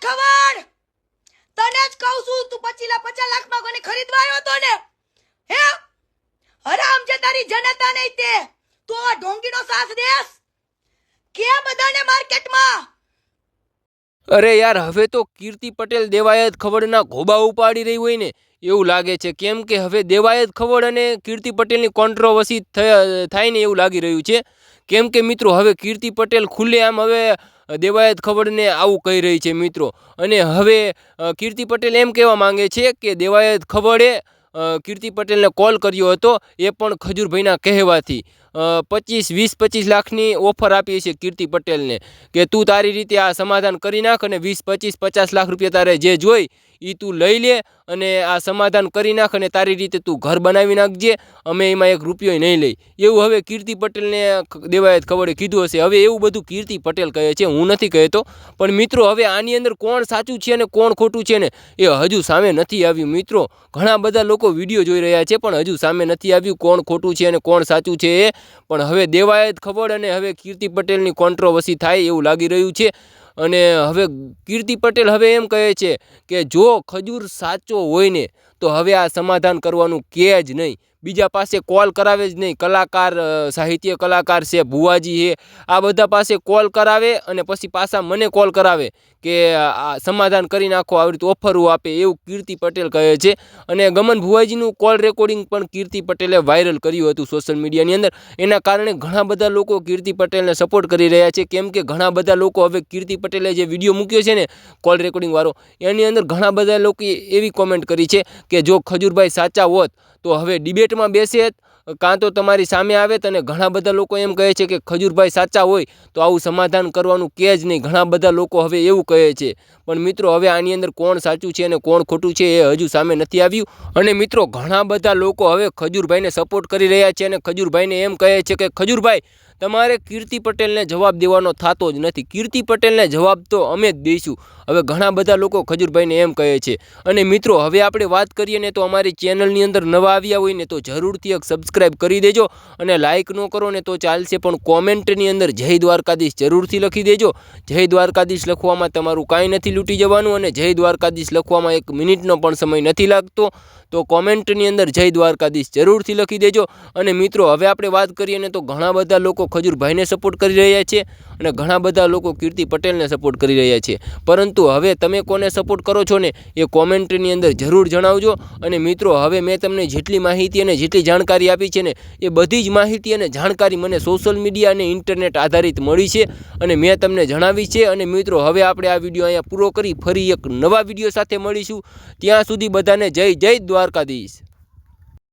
ખબર તને જ કહું છું તું 50 લાખ માં કોને ખરીદવા આવ્યો તો ને હે હરામ જે તારી જનતા નહીં તે તું આ ઢોંગીનો સાથ દેસ કે બધાને માર્કેટમાં અરે યાર હવે તો કીર્તિ પટેલ દેવાયત ખવડના ઘોબા ઉપાડી રહી હોય ને એવું લાગે છે, કેમ કે હવે દેવાયત ખવડ અને કીર્તિ પટેલની કોન્ટ્રોવર્સી થાય ને એવું લાગી રહ્યું છે. કેમ કે મિત્રો હવે કીર્તિ પટેલ ખુલ્લેઆમ હવે દેવાયત ખવડને આવું કહી રહી છે મિત્રો. અને હવે કીર્તિ પટેલ એમ કહેવા માંગે છે કે દેવાયત ખવડે કીર્તિ પટેલને કોલ કર્યો હતો, એ પણ ખજૂરભાઈના કહેવાથી 20-25 લાખની ઓફર આપી છે કીર્તિ પટેલને કે તું તારી રીતે આ સમાધાન કરી નાખ અને 20-25-50 લાખ રૂપિયા તારે જે જોઈ એ તું લઈ લે અને આ સમાધાન કરી નાખ અને તારી રીતે તું ઘર બનાવી નાખજે, અમે એમાં એક રૂપિયો નહીં લઈ. એવું હવે કીર્તિ પટેલને દેવાયત ખવડે કીધું હશે. હવે એવું બધું કીર્તિ પટેલ કહે છે, હું નથી કહેતો. પણ મિત્રો હવે આની અંદર કોણ સાચું છે અને કોણ ખોટું છે ને એ હજુ સામે નથી આવ્યું મિત્રો. ઘણા બધા લોકો વિડીયો જોઈ રહ્યા છે પણ હજુ સામે નથી આવ્યું કોણ ખોટું છે અને કોણ સાચું છે એ. પણ હવે દેવાયત ખવડ અને હવે કીર્તિ પટેલની કોન્ટ્રોવર્સી થાય એવું લાગી રહ્યું છે. અને હવે કીર્તિ પટેલ હવે એમ કહે છે કે જો ખજૂર સાચો હોય ને તો હવે આ સમાધાન કરવાનું કે જ નહીં, બીજા પાસે કોલ કરાવે જ નહીં. કલાકાર સાહિત્ય કલાકાર છે ભુવાજી છે આ બધા પાસે કોલ કરાવે અને પછી પાછા મને કોલ કરાવે કે આ સમાધાન કરી નાખો, આવી રીતે ઓફરો આપે એવું કીર્તિ પટેલ કહે છે. અને ગમન ભુવાજીનું કોલ રેકોર્ડિંગ પણ કીર્તિ પટેલે વાયરલ કર્યું હતું સોશિયલ મીડિયાની અંદર. એના કારણે ઘણા બધા લોકો કીર્તિ પટેલને સપોર્ટ કરી રહ્યા છે, કેમ કે ઘણા બધા લોકો હવે કીર્તિ પટેલે જે વિડીયો મૂક્યો છે ને કોલ રેકોર્ડિંગ વાળો એની અંદર ઘણા બધા લોકો એવી કોમેન્ટ કરી છે કે જો ખજૂરભાઈ સાચા હોત તો હવે ડિબેટમાં બેસે કાં તો તમારી સામે આવે. અને ઘણા બધા લોકો એમ કહે છે કે ખજૂરભાઈ સાચા હોય તો આવું સમાધાન કરવાનું કે જ નહીં. ઘણા બધા લોકો હવે એવું કહે છે. પણ મિત્રો હવે આની અંદર કોણ સાચું છે અને કોણ ખોટું છે એ હજુ સામે નથી આવ્યું. અને મિત્રો ઘણા બધા લોકો હવે ખજૂરભાઈને સપોર્ટ કરી રહ્યા છે અને ખજૂરભાઈને એમ કહે છે કે ખજૂરભાઈ તમારે કીર્તિ પટેલને જવાબ દેવાનો થતો જ નથી, કીર્તિ પટેલને જવાબ તો અમે જ દઈશું. હવે ઘણા બધા લોકો ખજૂરભાઈને એમ કહે છે. અને મિત્રો હવે આપણે વાત કરીએ ને તો અમારી ચેનલની અંદર નવા આવ્યા હોય ને તો જરૂરથી એક સબસ્ક્રાઈબ કરી દેજો અને લાઇક ન કરો ને તો ચાલશે પણ કોમેન્ટની અંદર જય દ્વારકાધીશ જરૂરથી લખી દેજો. જય દ્વારકાધીશ લખવામાં તમારું કાંઈ નથી લૂંટી જવાનું અને જય દ્વારકાધીશ લખવામાં 1 મિનિટનો પણ સમય નથી લાગતો. તો કોમેન્ટની અંદર જય દ્વારકાધીશ જરૂરથી લખી દેજો. અને મિત્રો હવે આપણે વાત કરીએ ને તો ઘણા બધા લોકો ખજૂરભાઈને સપોર્ટ કરી રહ્યા છે અને ઘણા બધા લોકો કીર્તિ પટેલને સપોર્ટ કરી રહ્યા છે. પરંતુ હવે તમે કોને સપોર્ટ કરો છો ને એ કોમેન્ટની અંદર જરૂર જણાવજો. અને મિત્રો હવે મેં તમને જેટલી માહિતી અને જેટલી જાણકારી આપી છે ને એ બધી જ માહિતી અને જાણકારી મને સોશિયલ મીડિયા અને ઇન્ટરનેટ આધારિત મળી છે અને મેં તમને જણાવી છે. અને મિત્રો હવે આપણે આ વિડીયો અહીંયા પૂરો કરી ફરી એક નવા વિડીયો સાથે મળીશું. ત્યાં સુધી બધાને જય દ્વારકાધીશ.